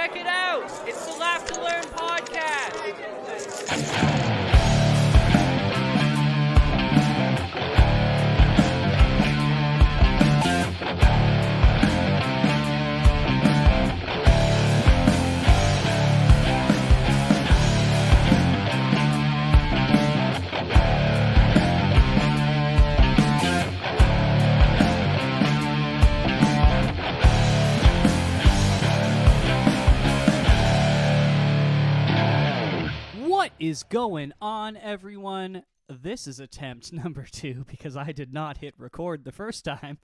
Check it out. It's the Laugh to Learn podcast. What is going on, everyone? This is attempt number 2 because I did not hit record the first time.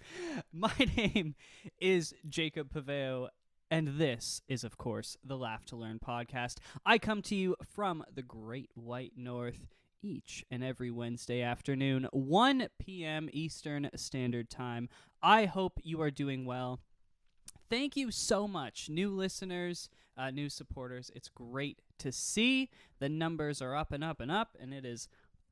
My name is Jacob Paveo, and this is, of course, the Laugh to Learn podcast. I come to you from the Great White North each and every Wednesday afternoon, 1 p.m. Eastern Standard Time. I hope you are doing well. Thank you so much, new listeners, new supporters. It's great to see. The numbers are up and up and up, and it is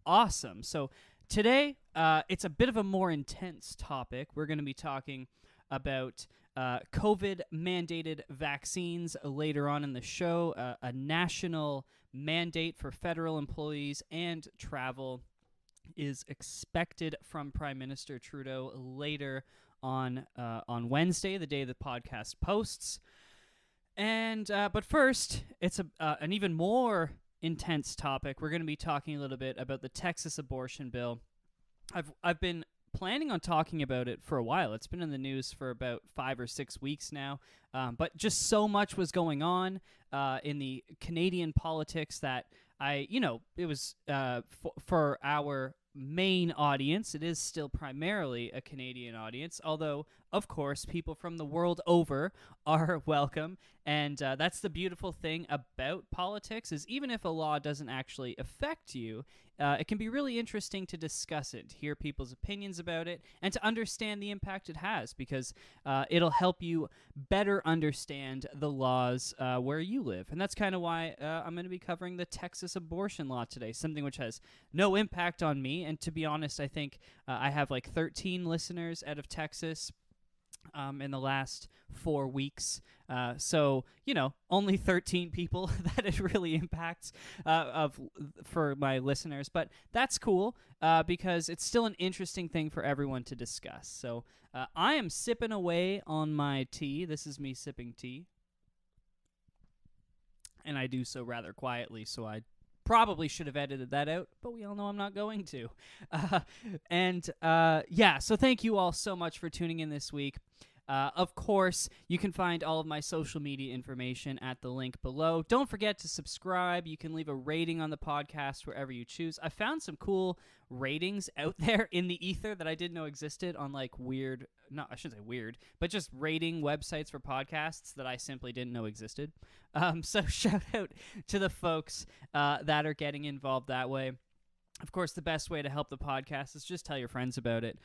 awesome. So today, it's a bit of a more intense topic. We're going to be talking about COVID-mandated vaccines later on in the show, a national mandate for federal employees and travel is expected from Prime Minister Trudeau later on Wednesday, the day the podcast posts. And but first, it's an even more intense topic. We're going to be talking a little bit about the Texas abortion bill. I've been planning on talking about it for a while. It's been in the news for about 5 or 6 weeks now. But just so much was going on in the Canadian politics that it was for our main audience. It is still primarily a Canadian audience, although, of course, people from the world over are welcome. And that's the beautiful thing about politics, is even if a law doesn't actually affect you, it can be really interesting to discuss it, to hear people's opinions about it, and to understand the impact it has, because it'll help you better understand the laws where you live. And that's kind of why I'm going to be covering the Texas abortion law today, something which has no impact on me. And to be honest, I think I have like 13 listeners out of Texas in the last 4 weeks. So, only 13 people that it really impacts for my listeners. But that's cool because it's still an interesting thing for everyone to discuss. So I am sipping away on my tea. This is me sipping tea. And I do so rather quietly, so I probably should have edited that out, but we all know I'm not going to. So thank you all so much for tuning in this week. Of course, you can find all of my social media information at the link below. Don't forget to subscribe. You can leave a rating on the podcast wherever you choose. I found some cool ratings out there in the ether that I didn't know existed on I shouldn't say weird, but just rating websites for podcasts that I simply didn't know existed. So shout out to the folks that are getting involved that way. Of course, the best way to help the podcast is just tell your friends about it.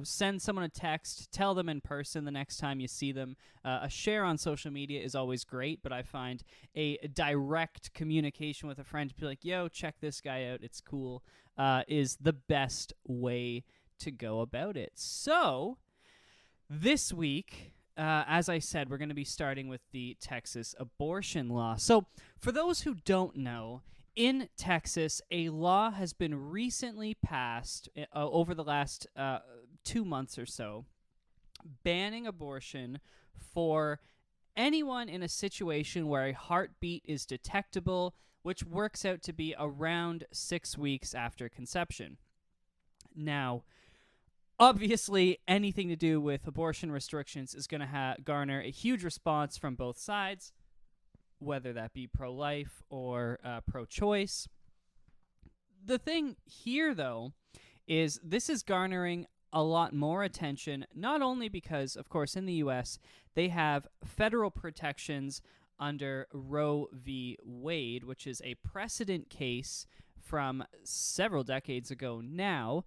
Send someone a text, tell them in person the next time you see them. A share on social media is always great, but I find a direct communication with a friend to be like, yo, check this guy out, it's cool, is the best way to go about it. So, this week, as I said, we're going to be starting with the Texas abortion law. So, for those who don't know, in Texas, a law has been recently passed over the last 2 months or so, banning abortion for anyone in a situation where a heartbeat is detectable, which works out to be around 6 weeks after conception. Now, obviously, anything to do with abortion restrictions is going to garner a huge response from both sides, whether that be pro-life or pro-choice. The thing here, though, is this is garnering a lot more attention, not only because, of course, in the U.S., they have federal protections under Roe v. Wade, which is a precedent case from several decades ago now,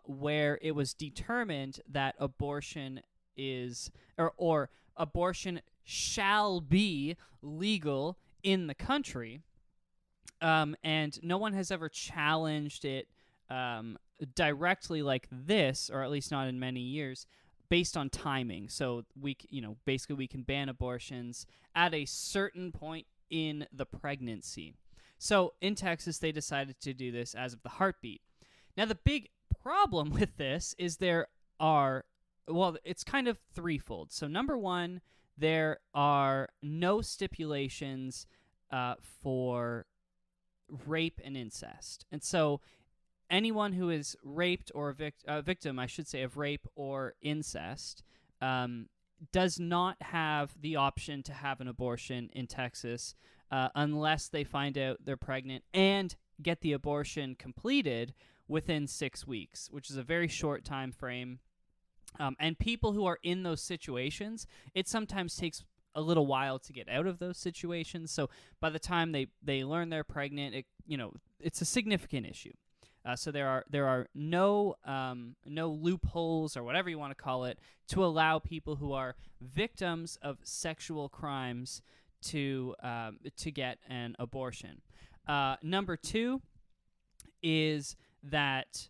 where it was determined that abortion is, or abortion shall be legal in the country, and no one has ever challenged it directly like this, or at least not in many years. based on timing. So basically we can ban abortions at a certain point in the pregnancy. So in Texas, they decided to do this as of the heartbeat. Now, the big problem with this is it's kind of threefold. So number one, there are no stipulations for rape and incest. And so anyone who is raped or a victim, I should say, of rape or incest does not have the option to have an abortion in Texas unless they find out they're pregnant and get the abortion completed within 6 weeks, which is a very short time frame. And people who are in those situations, it sometimes takes a little while to get out of those situations. So by the time they learn they're pregnant, it's a significant issue. So there are no loopholes or whatever you want to call it to allow people who are victims of sexual crimes to get an abortion. Number two is that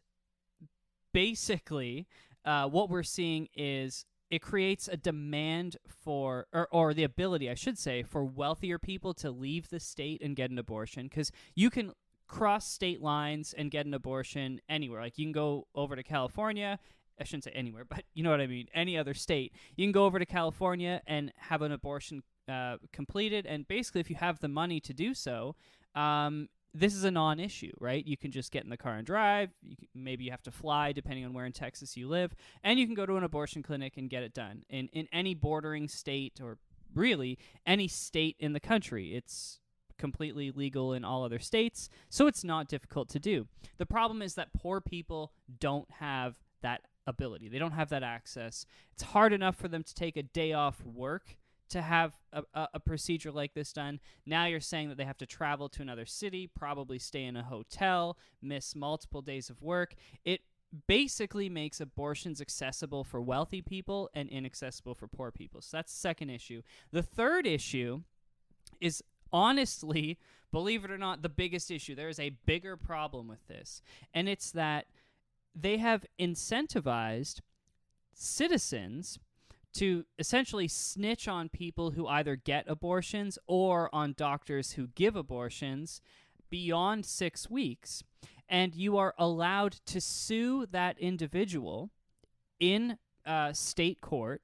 basically what we're seeing is it creates a demand for, or the ability, I should say, for wealthier people to leave the state and get an abortion, because you can cross state lines and get an abortion anywhere. Like you can go over to California. I shouldn't say anywhere, but you know what I mean. Any other state. You can go over to California and have an abortion completed. And basically, if you have the money to do so, this is a non-issue, right? You can just get in the car and drive. Maybe you have to fly, depending on where in Texas you live. And you can go to an abortion clinic and get it done. In any bordering state, or really any state in the country, it's completely legal in all other states, so it's not difficult to do. The problem is that poor people don't have that ability. They don't have that access. It's hard enough for them to take a day off work to have a procedure like this done. Now you're saying that they have to travel to another city, probably stay in a hotel, miss multiple days of work. It basically makes abortions accessible for wealthy people and inaccessible for poor people. So that's the second issue. The third issue is, honestly, believe it or not, the biggest issue. There is a bigger problem with this, and it's that they have incentivized citizens to essentially snitch on people who either get abortions or on doctors who give abortions beyond 6 weeks, and you are allowed to sue that individual in state court.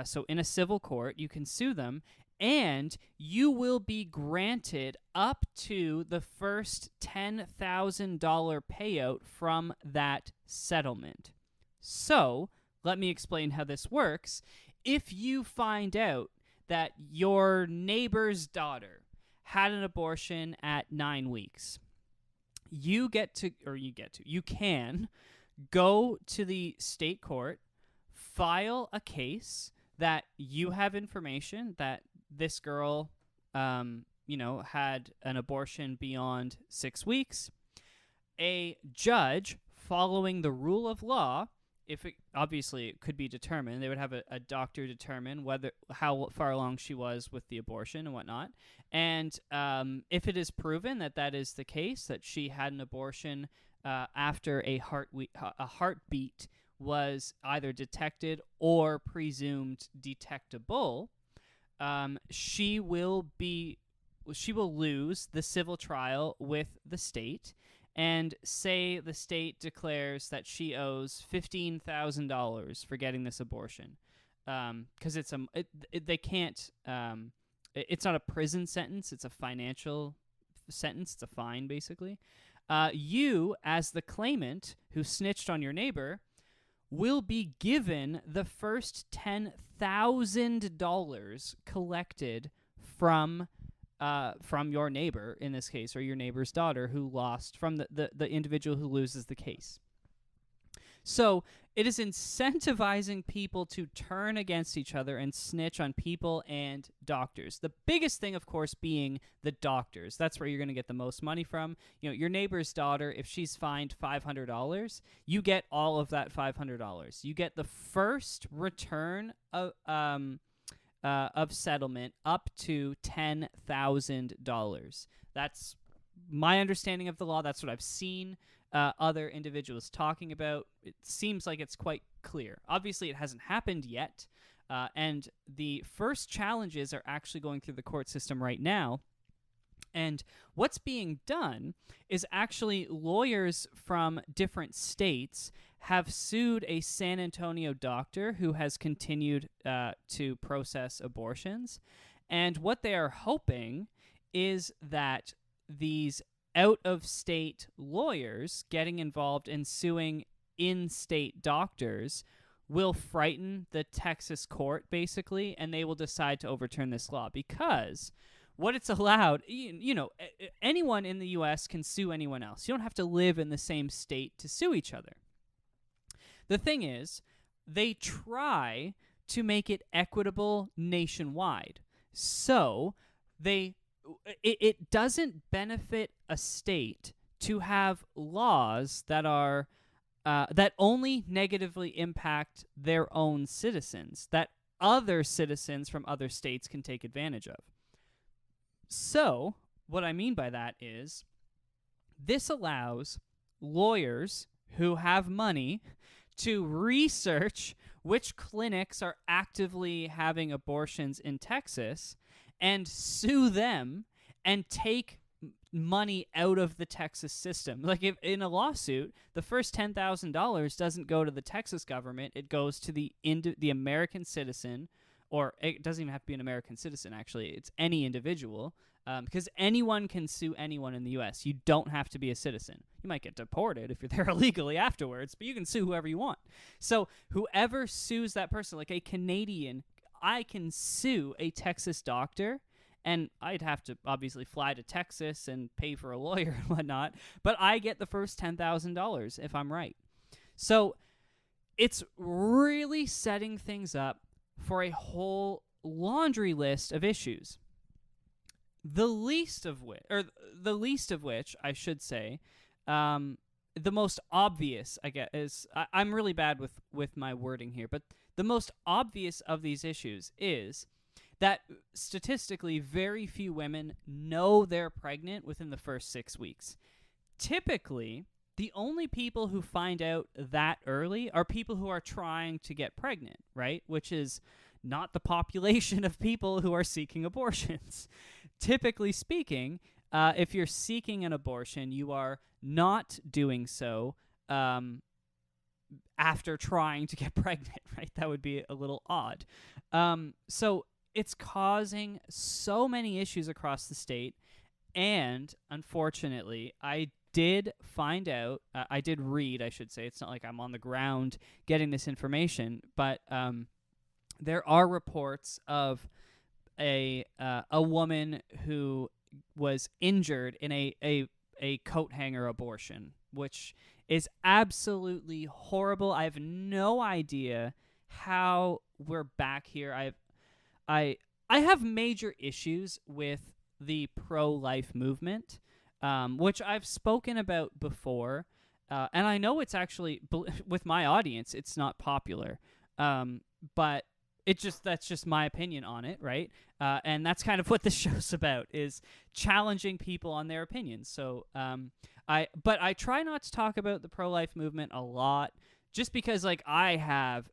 So in a civil court, you can sue them, and you will be granted up to the first $10,000 payout from that settlement. So, let me explain how this works. If you find out that your neighbor's daughter had an abortion at 9 weeks, you can go to the state court, file a case that you have information that this girl, had an abortion beyond 6 weeks. A judge, following the rule of law, obviously it could be determined, they would have a doctor determine how far along she was with the abortion and whatnot. And if it is proven that is the case, that she had an abortion after a heartbeat was either detected or presumed detectable, she will lose the civil trial with the state, and say the state declares that she owes $15,000 for getting this abortion, because it's not a prison sentence, it's a financial sentence, it's a fine basically. You, as the claimant who snitched on your neighbor, will be given the first $10,000 collected from your neighbor, in this case, or your neighbor's daughter who lost, from the individual who loses the case. So it is incentivizing people to turn against each other and snitch on people and doctors. The biggest thing, of course, being the doctors. That's where you're going to get the most money from. Your neighbor's daughter, if she's fined $500, you get all of that $500. You get the first return of settlement up to $10,000. That's my understanding of the law. That's what I've seen other individuals talking about. It seems like it's quite clear. Obviously, it hasn't happened yet, and the first challenges are actually going through the court system right now. And what's being done is actually lawyers from different states have sued a San Antonio doctor who has continued to process abortions. And what they are hoping is that these out-of-state lawyers getting involved in suing in-state doctors will frighten the Texas court, basically, and they will decide to overturn this law because what it's allowed, anyone in the U.S. can sue anyone else. You don't have to live in the same state to sue each other. The thing is, they try to make it equitable nationwide. So it doesn't benefit a state to have laws that are that only negatively impact their own citizens, that other citizens from other states can take advantage of. So, what I mean by that is, this allows lawyers who have money to research which clinics are actively having abortions in Texas and sue them and take money out of the Texas system. Like, if in a lawsuit, the first $10,000 doesn't go to the Texas government, it goes to the American citizen, or it doesn't even have to be an American citizen, actually. It's any individual, because anyone can sue anyone in the U.S. You don't have to be a citizen. You might get deported if you're there illegally afterwards, but you can sue whoever you want. So whoever sues that person, like a Canadian, I can sue a Texas doctor, and I'd have to obviously fly to Texas and pay for a lawyer and whatnot, but I get the first $10,000 if I'm right. So it's really setting things up for a whole laundry list of issues. The least of which, I should say, the most obvious, I guess, is I'm really bad with my wording here, but the most obvious of these issues is that statistically very few women know they're pregnant within the first 6 weeks. Typically, the only people who find out that early are people who are trying to get pregnant, right? Which is not the population of people who are seeking abortions. Typically speaking, if you're seeking an abortion, you are not doing so after trying to get pregnant, right? That would be a little odd. So it's causing so many issues across the state, and unfortunately, I did read, I should say, it's not like I'm on the ground getting this information, but there are reports of a woman who was injured in a coat hanger abortion, which is absolutely horrible. I have no idea how we're back here. I have major issues with the pro-life movement, which I've spoken about before, and I know it's actually, with my audience, it's not popular, but that's just my opinion on it, right? And that's kind of what this show's about, is challenging people on their opinions. So I try not to talk about the pro-life movement a lot, just because I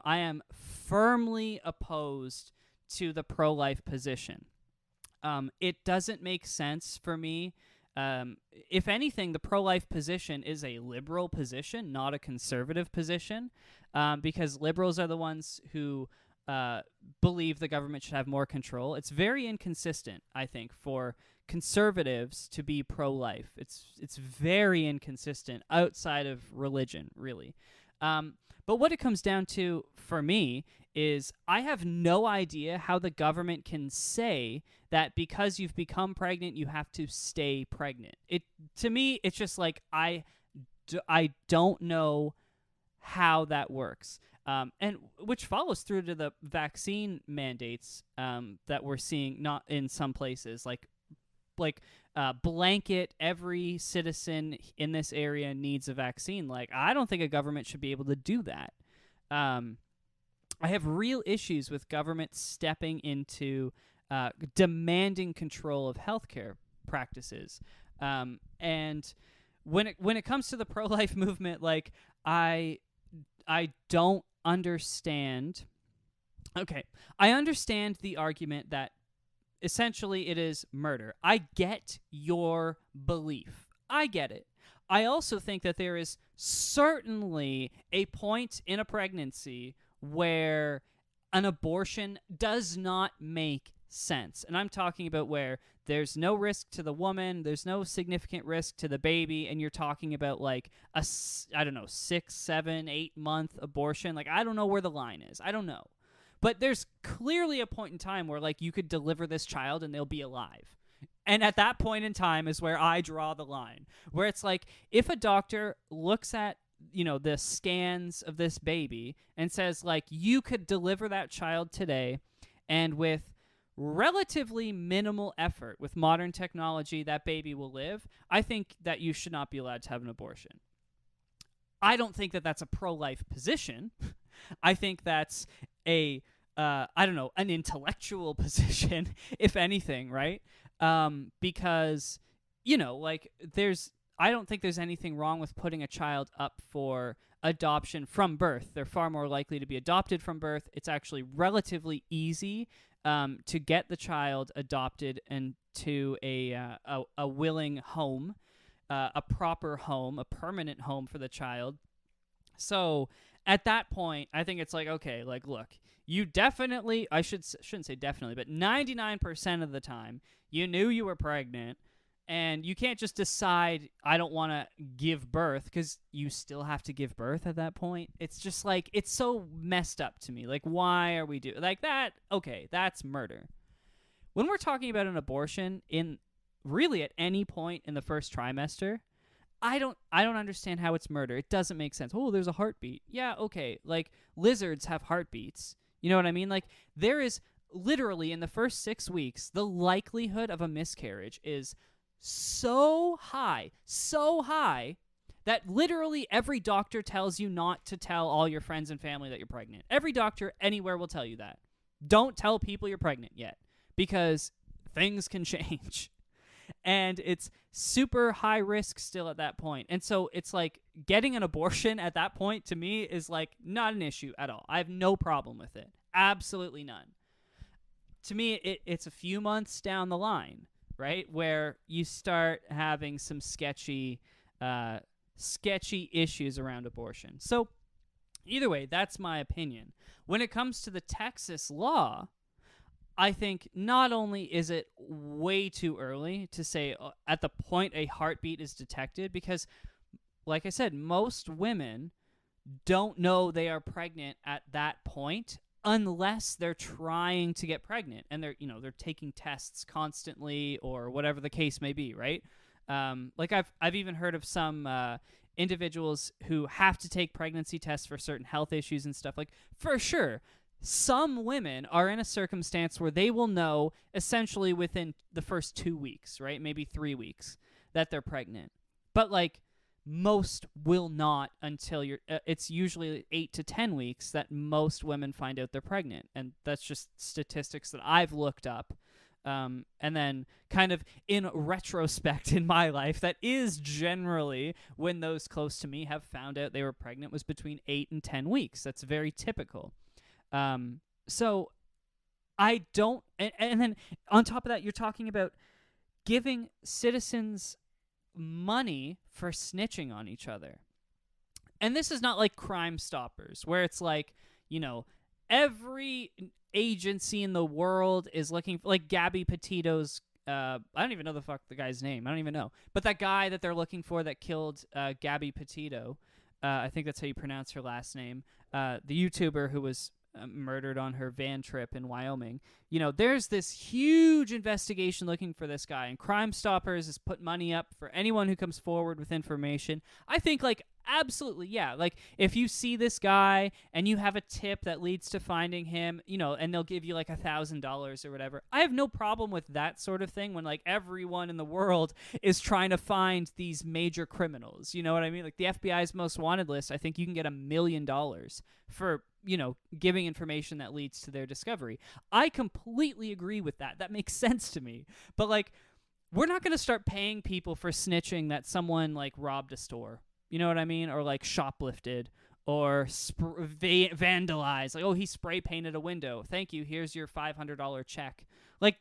am firmly opposed to the pro-life position. It doesn't make sense for me. If anything, the pro-life position is a liberal position, not a conservative position, because liberals are the ones who believe the government should have more control. It's very inconsistent, I think, for conservatives to be pro-life. It's very inconsistent outside of religion, really. But what it comes down to for me is I have no idea how the government can say that because you've become pregnant, you have to stay pregnant. To me, it's just like I don't know how that works. And which follows through to the vaccine mandates that we're seeing, not in some places, like blanket every citizen in this area needs a vaccine. I don't think a government should be able to do that. I have real issues with government stepping into demanding control of healthcare practices. And when it comes to the pro-life movement, like I don't understand. Okay, I understand the argument that essentially it is murder. I get your belief. I get it. I also think that there is certainly a point in a pregnancy where an abortion does not make sense. And I'm talking about where there's no risk to the woman, there's no significant risk to the baby, and you're talking about like I don't know, 6, 7, 8 month abortion. Like, I don't know where the line is. I don't know. But there's clearly a point in time where like you could deliver this child and they'll be alive. And at that point in time is where I draw the line, where it's like, if a doctor looks at, the scans of this baby and says, like, you could deliver that child today, and with relatively minimal effort, with modern technology, that baby will live, I think that you should not be allowed to have an abortion. I don't think that that's a pro-life position. I think that's an intellectual position, if anything, right? Because, I don't think there's anything wrong with putting a child up for adoption from birth. They're far more likely to be adopted from birth. It's actually relatively easy to get the child adopted into a willing home, a proper home, a permanent home for the child. So at that point, I think it's like, okay, like, look, you definitely, shouldn't say definitely, but 99% of the time, you knew you were pregnant, and you can't just decide, I don't want to give birth, because you still have to give birth at that point. It's just like, it's so messed up to me. Like, why are we doing like that? Okay, that's murder. When we're talking about an abortion in really at any point in the first trimester, I don't understand how it's murder. It doesn't make sense. Oh, there's a heartbeat. Yeah, okay. Like, lizards have heartbeats. You know what I mean? Like, there is literally, in the first 6 weeks, the likelihood of a miscarriage is so high that literally every doctor tells you not to tell all your friends and family that you're pregnant. Every doctor anywhere will tell you that. Don't tell people you're pregnant yet, because things can change. And it's super high risk still at that point. And so it's like, getting an abortion at that point to me is like not an issue at all. I have no problem with it. Absolutely none. To me, it's a few months down the line, right, where you start having some sketchy issues around abortion. So either way, that's my opinion. When it comes to the Texas law, I think not only is it way too early to say at the point a heartbeat is detected, because, like I said, most women don't know they are pregnant at that point unless they're trying to get pregnant, and they're taking tests constantly or whatever the case may be, right? Like I've even heard of some individuals who have to take pregnancy tests for certain health issues and stuff. Like, for sure, some women are in a circumstance where they will know essentially within the first 2 weeks, right? Maybe 3 weeks, that they're pregnant. But like, most will not until it's usually 8 to 10 weeks that most women find out they're pregnant. And that's just statistics that I've looked up. And then kind of in retrospect in my life, that is generally when those close to me have found out they were pregnant, was between 8 and 10 weeks. That's very typical. So I don't, and then on top of that, you're talking about giving citizens money for snitching on each other. And this is not like Crime Stoppers, where it's like, every agency in the world is looking for, like, Gabby Petito's, I don't even know the guy's name. I don't even know. But that guy that they're looking for that killed Gabby Petito, I think that's how you pronounce her last name, the YouTuber who was murdered on her van trip in Wyoming. There's this huge investigation looking for this guy, and Crime Stoppers has put money up for anyone who comes forward with information. I think, like, absolutely, yeah. Like, if you see this guy and you have a tip that leads to finding him, and they'll give you like $1,000 or whatever. I have no problem with that sort of thing when, like, everyone in the world is trying to find these major criminals. You know what I mean? Like, the FBI's most wanted list, I think you can get $1 million for, giving information that leads to their discovery. I completely agree with that. That makes sense to me. But, like, we're not going to start paying people for snitching that someone like robbed a store. You know what I mean? Or like shoplifted or vandalized. Like, oh, he spray painted a window. Thank you. Here's your $500 check. Like,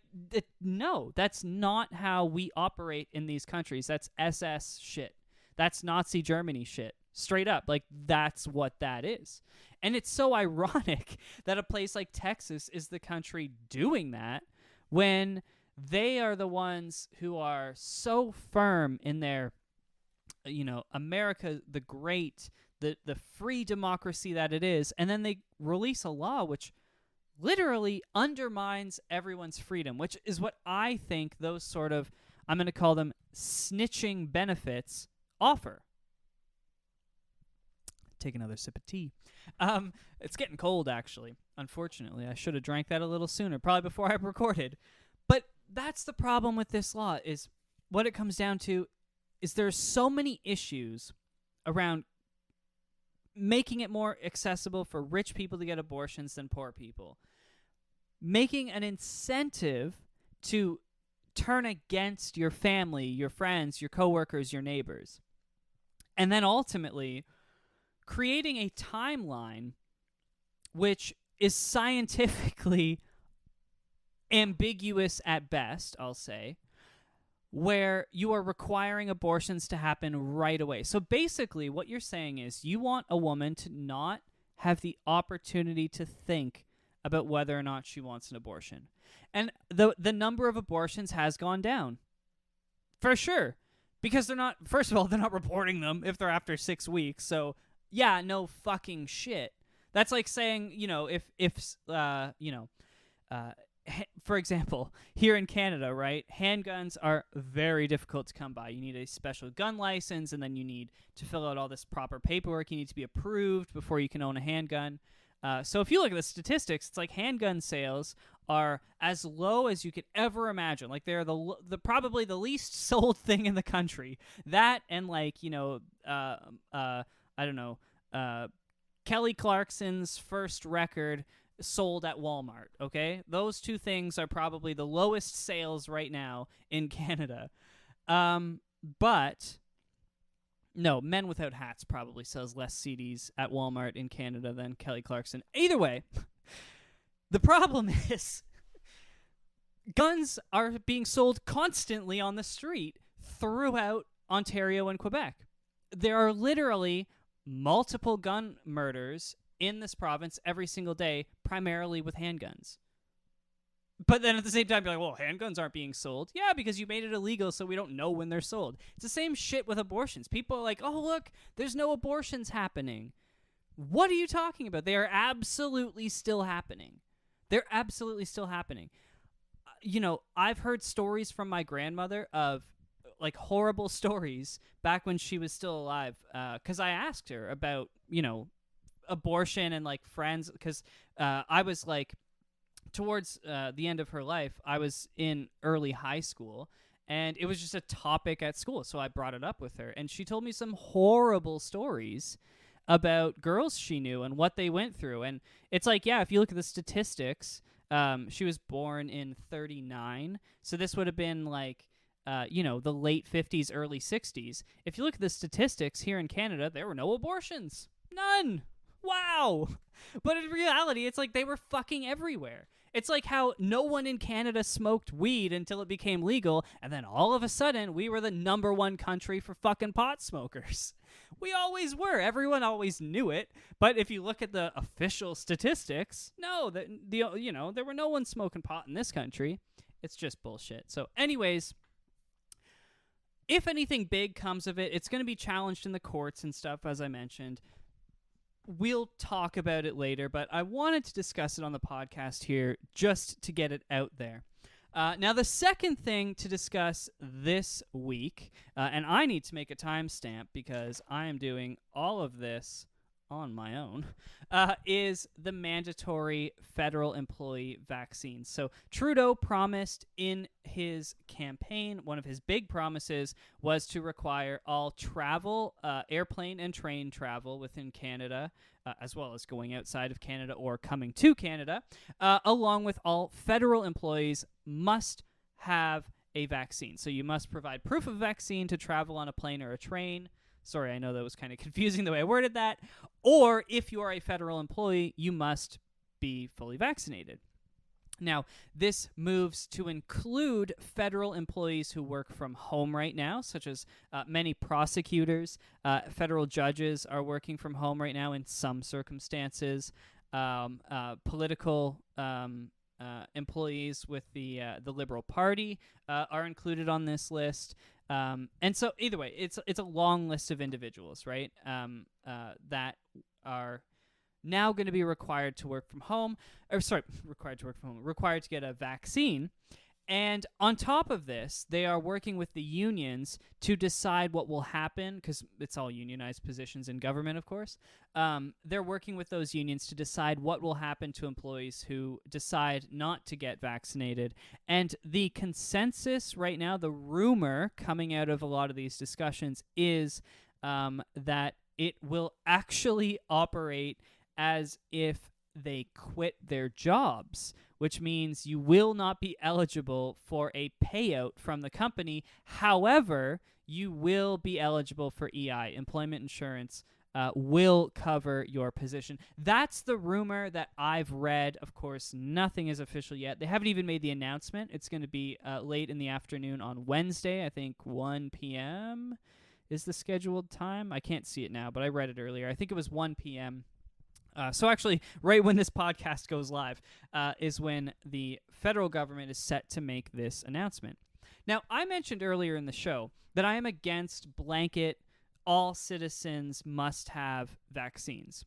no, that's not how we operate in these countries. That's SS shit. That's Nazi Germany shit. Straight up. Like, that's what that is. And it's so ironic that a place like Texas is the country doing that when they are the ones who are so firm in their, America the great, the free democracy that it is, and then they release a law which literally undermines everyone's freedom, which is what I think those sort of, I'm going to call them snitching benefits, offer. Take another sip of tea. It's getting cold, actually. Unfortunately, I should have drank that a little sooner, probably before I recorded. But that's the problem with this law, is what it comes down to is there's so many issues around making it more accessible for rich people to get abortions than poor people, making an incentive to turn against your family, your friends, your coworkers, your neighbors, and then ultimately creating a timeline which is scientifically ambiguous at best, I'll say, where you are requiring abortions to happen right away. So basically what you're saying is you want a woman to not have the opportunity to think about whether or not she wants an abortion. And the number of abortions has gone down. For sure. Because they're not, first of all, they're not reporting them if they're after 6 weeks. So, yeah, no fucking shit. That's like saying, for example, here in Canada, right, handguns are very difficult to come by. You need a special gun license, and then you need to fill out all this proper paperwork. You need to be approved before you can own a handgun. So if you look at the statistics, it's like handgun sales are as low as you could ever imagine. Like they're the probably the least sold thing in the country. That and like, I don't know, Kelly Clarkson's first record sold at Walmart, okay? Those two things are probably the lowest sales right now in Canada. But no, Men Without Hats probably sells less CDs at Walmart in Canada than Kelly Clarkson. Either way, the problem is guns are being sold constantly on the street throughout Ontario and Quebec. There are literally multiple gun murders in this province every single day, primarily with handguns. But then at the same time, you're like, well, handguns aren't being sold. Yeah, because you made it illegal, so we don't know when they're sold. It's the same shit with abortions. People are like, oh, look, there's no abortions happening. What are you talking about? They are absolutely still happening. They're absolutely still happening. I've heard stories from my grandmother of, like, horrible stories back when she was still alive, because I asked her about, abortion and, like, friends, because I was, like, towards the end of her life, I was in early high school, and it was just a topic at school, so I brought it up with her, and she told me some horrible stories about girls she knew and what they went through. And it's like, yeah, if you look at the statistics, she was born in 1939, so this would have been, like, the late 50s, early 60s. If you look at the statistics here in Canada, there were no abortions. None. Wow. But in reality, it's like they were fucking everywhere. It's like how no one in Canada smoked weed until it became legal, and then all of a sudden, we were the #1 country for fucking pot smokers. We always were. Everyone always knew it. But if you look at the official statistics, no, there were no one smoking pot in this country. It's just bullshit. So anyways, if anything big comes of it, it's going to be challenged in the courts and stuff, as I mentioned. We'll talk about it later, but I wanted to discuss it on the podcast here just to get it out there. Now, the second thing to discuss this week, and I need to make a timestamp because I am doing all of this on my own, is the mandatory federal employee vaccines. So Trudeau promised in his campaign, one of his big promises was to require all travel, airplane and train travel within Canada, as well as going outside of Canada or coming to Canada, along with all federal employees must have a vaccine. So you must provide proof of vaccine to travel on a plane or a train. Sorry, I know that was kind of confusing the way I worded that. Or if you are a federal employee, you must be fully vaccinated. Now, this moves to include federal employees who work from home right now, such as many prosecutors. Federal judges are working from home right now in some circumstances. Political employees with the Liberal Party are included on this list. And so, either way, it's a long list of individuals, right, that are now going to be required to work from home, required to get a vaccine. And on top of this, they are working with the unions to decide what will happen, because it's all unionized positions in government, of course. They're working with those unions to decide what will happen to employees who decide not to get vaccinated. And the consensus right now, the rumor coming out of a lot of these discussions is that it will actually operate as if they quit their jobs, which means you will not be eligible for a payout from the company. However, you will be eligible for EI, employment insurance, will cover your position. That's the rumor that I've read. Of course, nothing is official yet. They haven't even made the announcement. It's going to be late in the afternoon on Wednesday. I think 1 p.m. is the scheduled time. I can't see it now, but I read it earlier. I think it was 1 p.m. So actually, right when this podcast goes live is when the federal government is set to make this announcement. Now, I mentioned earlier in the show that I am against blanket all citizens must have vaccines.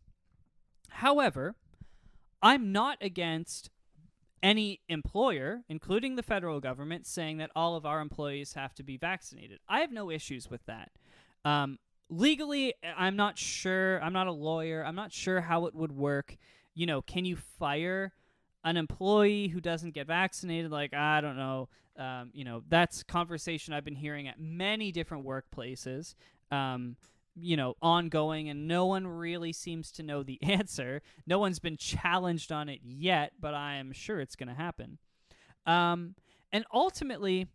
However, I'm not against any employer, including the federal government, saying that all of our employees have to be vaccinated. I have no issues with that. Legally, I'm not sure. I'm not a lawyer. I'm not sure how it would work. Can you fire an employee who doesn't get vaccinated? Like, I don't know. That's conversation I've been hearing at many different workplaces, ongoing, and no one really seems to know the answer. No one's been challenged on it yet, but I am sure it's going to happen. And ultimately,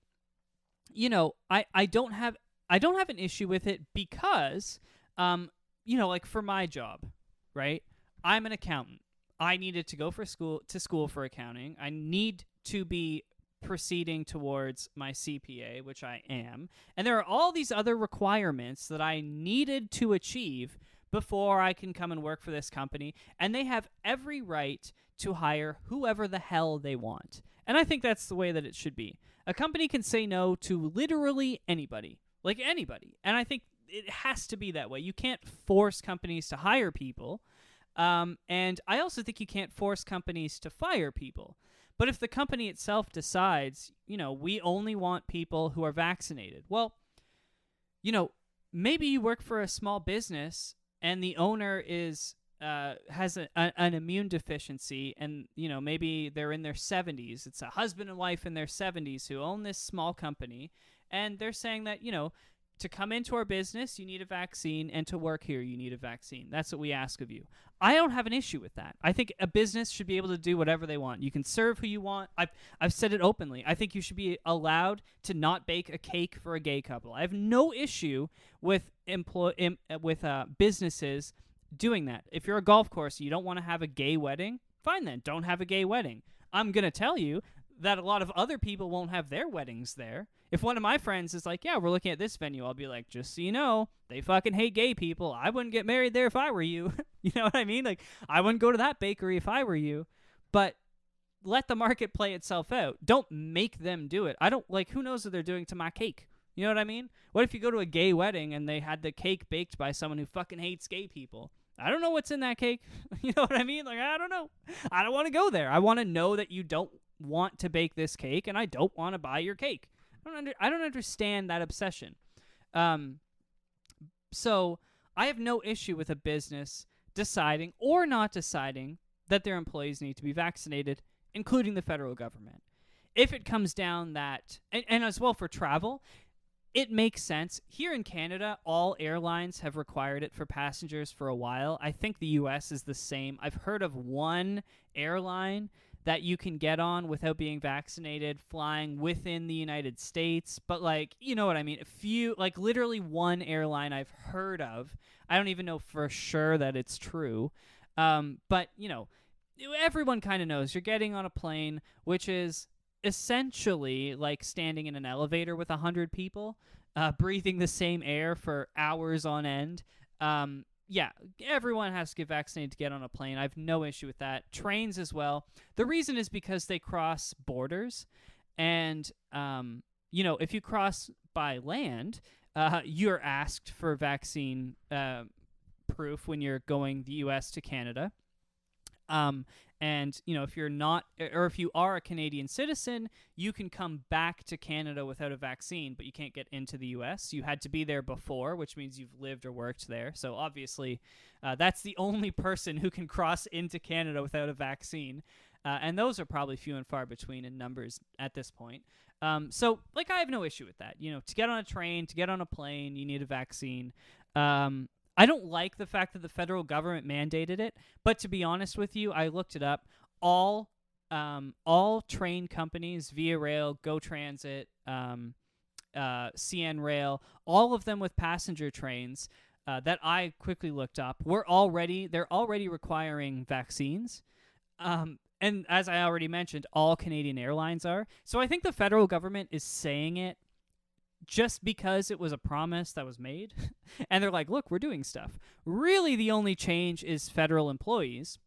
I don't have an issue with it because, like for my job, right? I'm an accountant. I needed to go to school for accounting. I need to be proceeding towards my CPA, which I am. And there are all these other requirements that I needed to achieve before I can come and work for this company. And they have every right to hire whoever the hell they want. And I think that's the way that it should be. A company can say no to literally anybody. Like anybody. And I think it has to be that way. You can't force companies to hire people. And I also think you can't force companies to fire people. But if the company itself decides, we only want people who are vaccinated. Well, maybe you work for a small business and the owner has an immune deficiency, and maybe they're in their 70s. It's a husband and wife in their 70s who own this small company. And they're saying that, to come into our business, you need a vaccine, and to work here, you need a vaccine. That's what we ask of you. I don't have an issue with that. I think a business should be able to do whatever they want. You can serve who you want. I've said it openly. I think you should be allowed to not bake a cake for a gay couple. I have no issue with businesses doing that. If you're a golf course and you don't want to have a gay wedding, fine then, don't have a gay wedding. I'm going to tell you that a lot of other people won't have their weddings there. If one of my friends is like, yeah, we're looking at this venue, I'll be like, just so you know, they fucking hate gay people. I wouldn't get married there if I were you. You know what I mean? Like, I wouldn't go to that bakery if I were you. But let the market play itself out. Don't make them do it. Who knows what they're doing to my cake? You know what I mean? What if you go to a gay wedding and they had the cake baked by someone who fucking hates gay people? I don't know what's in that cake. You know what I mean? Like, I don't know. I don't want to go there. I want to know that you don't want to bake this cake, and I don't want to buy your cake. I don't understand that obsession. So I have no issue with a business deciding or not deciding that their employees need to be vaccinated, including the federal government. If it comes down that, and as well for travel, it makes sense. Here in Canada, all airlines have required it for passengers for a while. I think the U.S. is the same. I've heard of one airline that you can get on without being vaccinated flying within the United States. But, like, you know what I mean? A few, like, literally one airline I've heard of. I don't even know for sure that it's true. But, you know, everyone kind of knows you're getting on a plane, which is essentially like standing in an elevator with 100 people, breathing the same air for hours on end. Yeah, everyone has to get vaccinated to get on a plane. I have no issue with that. Trains as well. The reason is because they cross borders. And, you know, if you cross by land, you're asked for vaccine proof when you're going the U.S. to Canada. And, you know, if you're not, or if you are a Canadian citizen, you can come back to Canada without a vaccine, but you can't get into the U.S. You had to be there before, which means you've lived or worked there. So obviously, that's the only person who can cross into Canada without a vaccine. And those are probably few and far between in numbers at this point. So, like, I have no issue with that. You know, to get on a train, to get on a plane, you need a vaccine. I don't like the fact that the federal government mandated it, but to be honest with you, I looked it up. All train companies, Via Rail, Go Transit, CN Rail, all of them with passenger trains that I quickly looked up, they're already requiring vaccines. And as I already mentioned, all Canadian airlines are. So I think the federal government is saying it just because it was a promise that was made. And they're like, look, we're doing stuff. Really, the only change is federal employees.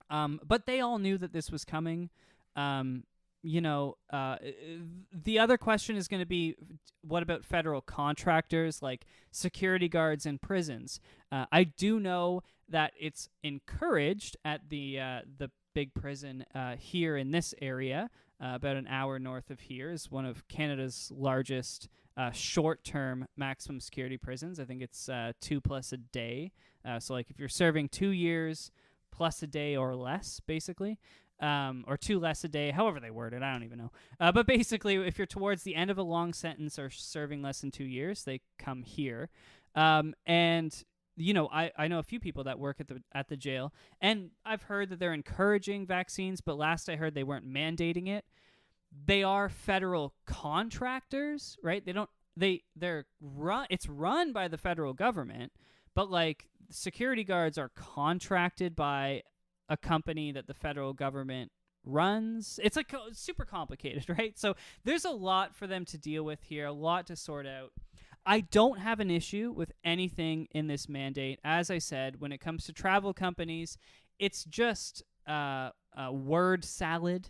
But they all knew that this was coming. You know, the other question is going to be, what about federal contractors like security guards in prisons? I do know that it's encouraged at the big prison here in this area, about an hour north of here, is one of Canada's largest short-term maximum security prisons. I think it's 2+ a day. So, like, if you're serving 2 years plus a day or less, basically, or 2 less a day, however they word it, I don't even know. But basically, if you're towards the end of a long sentence or serving less than 2 years, they come here. And you know, I know a few people that work at the jail, and I've heard that they're encouraging vaccines, but last I heard they weren't mandating it. They are federal contractors, right? It's run by the federal government, but like security guards are contracted by a company that the federal government runs. It's like super complicated, right? So there's a lot for them to deal with here, a lot to sort out. I don't have an issue with anything in this mandate. As I said, when it comes to travel companies, it's just a word salad.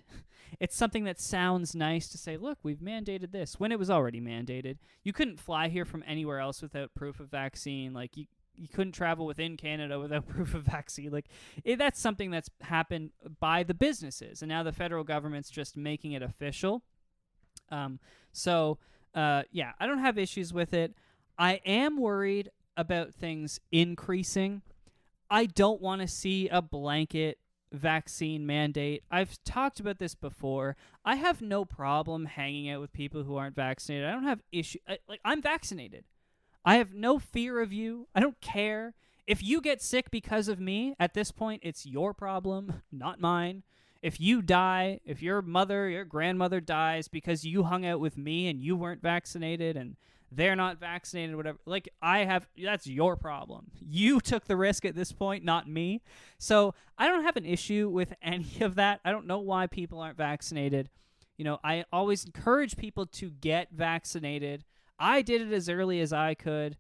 It's something that sounds nice to say, look, we've mandated this, when it was already mandated. You couldn't fly here from anywhere else without proof of vaccine. Like, you couldn't travel within Canada without proof of vaccine. Like, that's something that's happened by the businesses, and now the federal government's just making it official. Yeah, I don't have issues with it. I am worried about things increasing. I don't want to see a blanket vaccine mandate. I've talked about this before. I have no problem hanging out with people who aren't vaccinated. I don't have issue. I'm vaccinated. I have no fear of you. I don't care. If you get sick because of me, at this point, it's your problem, not mine. If you die, if your mother, your grandmother dies because you hung out with me and you weren't vaccinated and they're not vaccinated, whatever, like, that's your problem. You took the risk at this point, not me. So I don't have an issue with any of that. I don't know why people aren't vaccinated. You know, I always encourage people to get vaccinated. I did it as early as I could,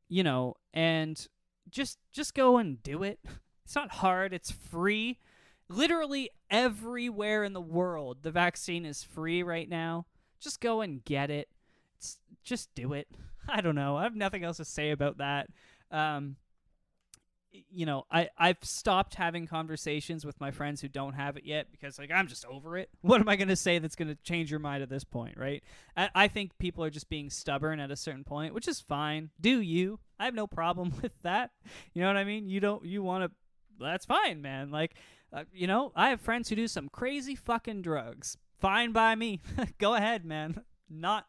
you know, and just go and do it. It's not hard. It's free. Literally everywhere in the world, the vaccine is free right now. Just go and get it. Just do it. I don't know. I have nothing else to say about that. You know, I've stopped having conversations with my friends who don't have it yet because, like, I'm just over it. What am I going to say that's going to change your mind at this point, right? I think people are just being stubborn at a certain point, which is fine. Do you? I have no problem with that. You know what I mean? You want to, that's fine, man. Like, you know, I have friends who do some crazy fucking drugs. Fine by me. Go ahead, man. Not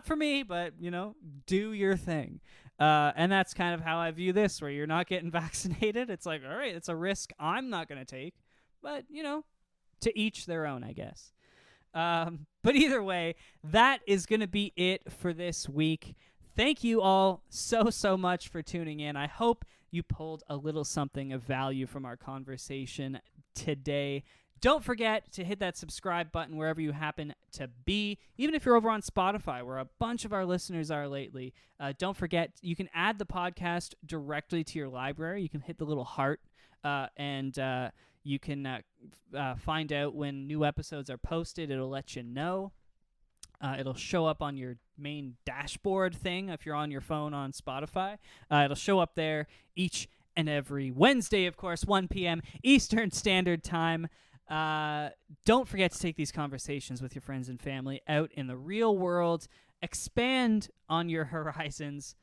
for me, but, you know, do your thing. And that's kind of how I view this, where you're not getting vaccinated. It's like, all right, it's a risk I'm not going to take. But, you know, To each their own, I guess. But either way, that is going to be it for this week. Thank you all so much for tuning in. I hope you pulled a little something of value from our conversation today. Don't forget to hit that subscribe button wherever you happen to be, even if you're over on Spotify, where a bunch of our listeners are lately. Don't forget, you can add the podcast directly to your library. You can hit the little heart, and you can find out when new episodes are posted. It'll let you know. It'll show up on your main dashboard thing if you're on your phone on Spotify. It'll show up there each and every Wednesday, of course, 1 p.m. Eastern Standard Time. Don't forget to take these conversations with your friends and family out in the real world. Expand on your horizons.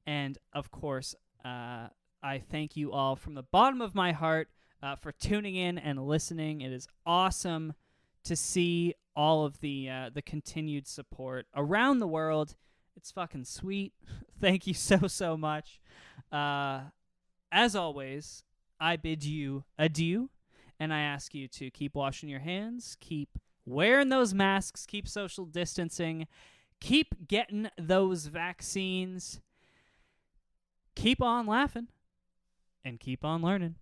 And, of course, I thank you all from the bottom of my heart for tuning in and listening. It is awesome to see all of the continued support around the world. It's fucking sweet. Thank you so much. As always, I bid you adieu. And I ask you to keep washing your hands, keep wearing those masks, keep social distancing, keep getting those vaccines, keep on laughing, and keep on learning.